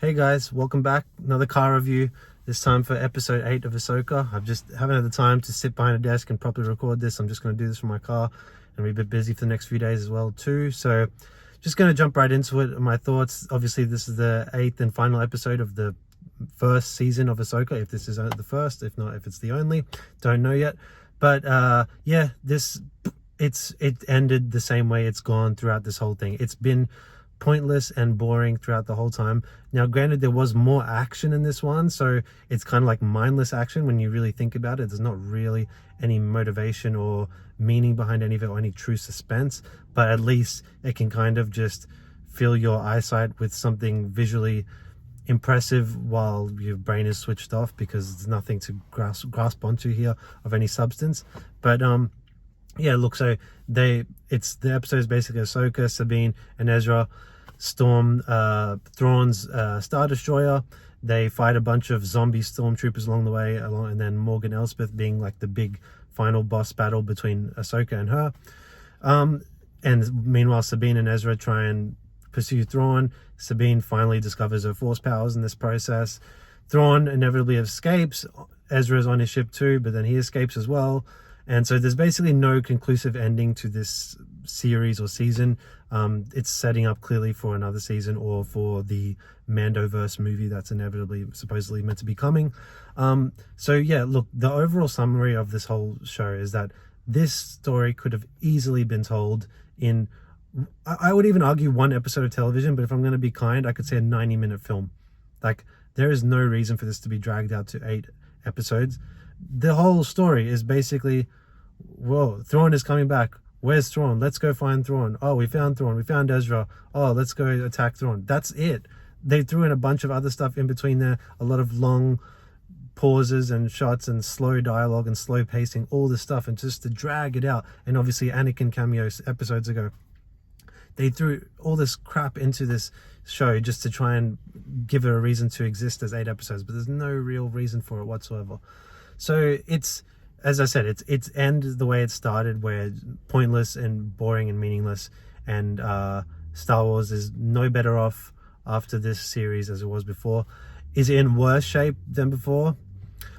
Hey guys, welcome back. Another car review, this time for episode 8 of Ahsoka. I've just haven't had the time to sit behind a desk and properly record this. I'm just going to do this from my car and be a bit busy for the next few days as well too. So just going to jump right into it. My thoughts, obviously this is the 8th and final episode of the first season of Ahsoka, if this is the first, if not, if it's the only, don't know yet. But yeah, it ended the same way it's gone throughout this whole thing. It's been pointless and boring throughout the whole time. Now granted, there was more action in this one, so it's kind of like mindless action when you really think about it. There's not really any motivation or meaning behind any of it, or any true suspense, but at least it can kind of just fill your eyesight with something visually impressive while your brain is switched off, because there's nothing to grasp onto here of any substance. But yeah, look, so the episode is basically Ahsoka, Sabine, and Ezra storm Thrawn's Star Destroyer. They fight a bunch of zombie stormtroopers along the way, and then Morgan Elspeth being like the big final boss battle between Ahsoka and her. And meanwhile, Sabine and Ezra try and pursue Thrawn. Sabine finally discovers her force powers in this process. Thrawn inevitably escapes. Ezra's on his ship too, but then he escapes as well. And so there's basically no conclusive ending to this series or season. It's setting up clearly for another season, or for the Mandoverse movie that's inevitably supposedly meant to be coming. So yeah, look, the overall summary of this whole show is that this story could have easily been told in, I would even argue, one episode of television, but if I'm going to be kind, I could say a 90-minute film. Like, there is no reason for this to be dragged out to 8 episodes. The whole story is basically, whoa, Thrawn is coming back. Where's Thrawn? Let's go find Thrawn. Oh, we found Thrawn. We found Ezra. Oh, let's go attack Thrawn. That's it. They threw in a bunch of other stuff in between there. A lot of long pauses and shots and slow dialogue and slow pacing, all this stuff, and just to drag it out. And obviously Anakin cameos episodes ago. They threw all this crap into this show just to try and give it a reason to exist as 8 episodes, but there's no real reason for it whatsoever. So it's, as I said, it's end the way it started, where pointless and boring and meaningless, and Star Wars is no better off after this series as it was before. Is it in worse shape than before?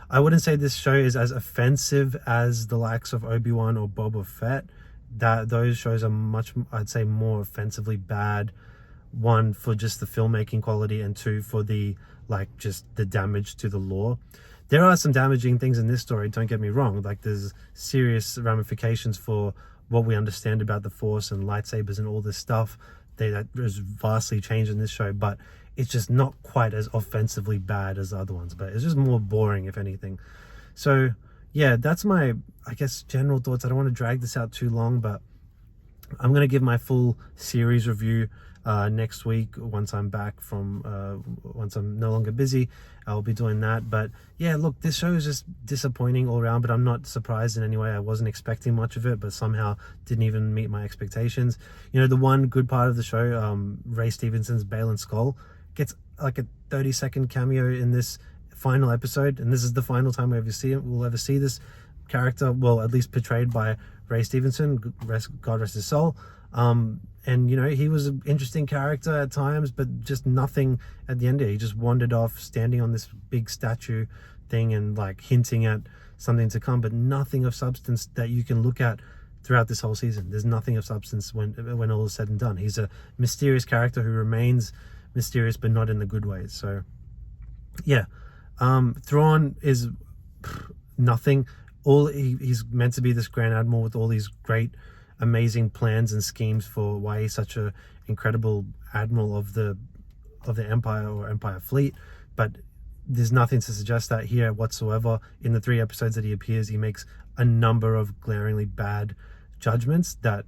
I wouldn't say this show is as offensive as the likes of Obi-Wan or Boba Fett. That those shows are much, I'd say, more offensively bad. One, for just the filmmaking quality, and two, for the just the damage to the lore. There are some damaging things in this story, don't get me wrong. Like, there's serious ramifications for what we understand about the Force and lightsabers and all this stuff that is vastly changed in this show, but it's just not quite as offensively bad as the other ones, but it's just more boring, if anything. So yeah, that's my, I guess, general thoughts. I don't want to drag this out too long, but I'm going to give my full series review next week once I'm back from once I'm no longer busy. I'll be doing that. But yeah, look, this show is just disappointing all around, but I'm not surprised in any way. I wasn't expecting much of it, but somehow didn't even meet my expectations. You know, the one good part of the show, Ray Stevenson's Baylan Skoll, gets like a 30-second cameo in this final episode, and this is the final time we'll ever see this character, well, at least portrayed by Ray Stevenson, God rest his soul. And you know, he was an interesting character at times, but just nothing at the end of it. He just wandered off, standing on this big statue thing and like hinting at something to come, but nothing of substance that you can look at throughout this whole season. There's nothing of substance when all is said and done. He's a mysterious character who remains mysterious, but not in the good ways. So yeah, Thrawn is nothing. He's meant to be this Grand Admiral with all these great, amazing plans and schemes for why he's such a incredible admiral of the Empire or Empire fleet, but there's nothing to suggest that here whatsoever. In the 3 episodes that he appears, he makes a number of glaringly bad judgments that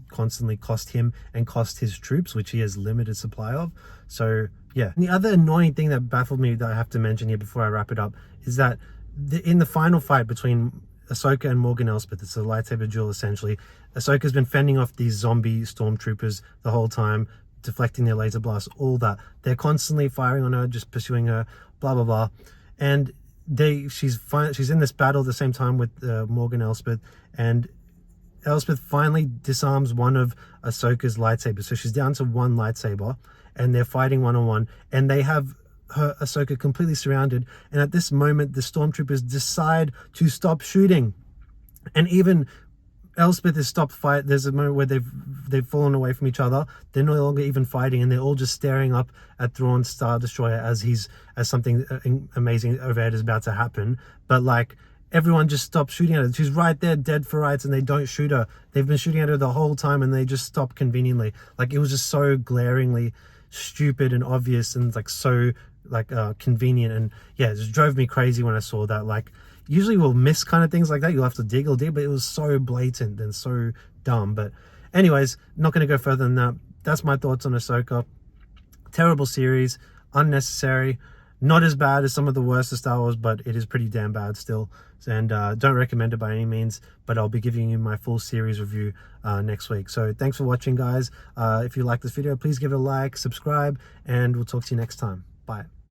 constantly cost him and cost his troops, which he has limited supply of. So yeah, and the other annoying thing that baffled me that I have to mention here before I wrap it up is that in the final fight between Ahsoka and Morgan Elspeth, it's a lightsaber duel essentially. Ahsoka's been fending off these zombie stormtroopers the whole time, deflecting their laser blasts, all that. They're constantly firing on her, just pursuing her, blah blah blah. And she's in this battle at the same time with Morgan Elspeth, and Elspeth finally disarms one of Ahsoka's lightsabers. So she's down to one lightsaber, and they're fighting one-on-one, and they have her Ahsoka completely surrounded, and at this moment the stormtroopers decide to stop shooting, and even Elspeth has stopped fight. There's a moment where they've fallen away from each other. They're no longer even fighting, and they're all just staring up at Thrawn's Star Destroyer as something amazing overhead is about to happen. But like, everyone just stopped shooting at her. She's right there, dead for rights, and they don't shoot her. They've been shooting at her the whole time, and they just stopped conveniently. Like, it was just so glaringly stupid and obvious, and like so like convenient. And yeah, it just drove me crazy when I saw that. Like, usually we'll miss kind of things like that. You'll have to dig or dig, but it was so blatant and so dumb. But anyways, not going to go further than that. That's my thoughts on Ahsoka. Terrible series, unnecessary, not as bad as some of the worst of Star Wars, but it is pretty damn bad still. And don't recommend it by any means, but I'll be giving you my full series review next week. So thanks for watching, guys. If you like this video, please give it a like, subscribe, and we'll talk to you next time. Bye.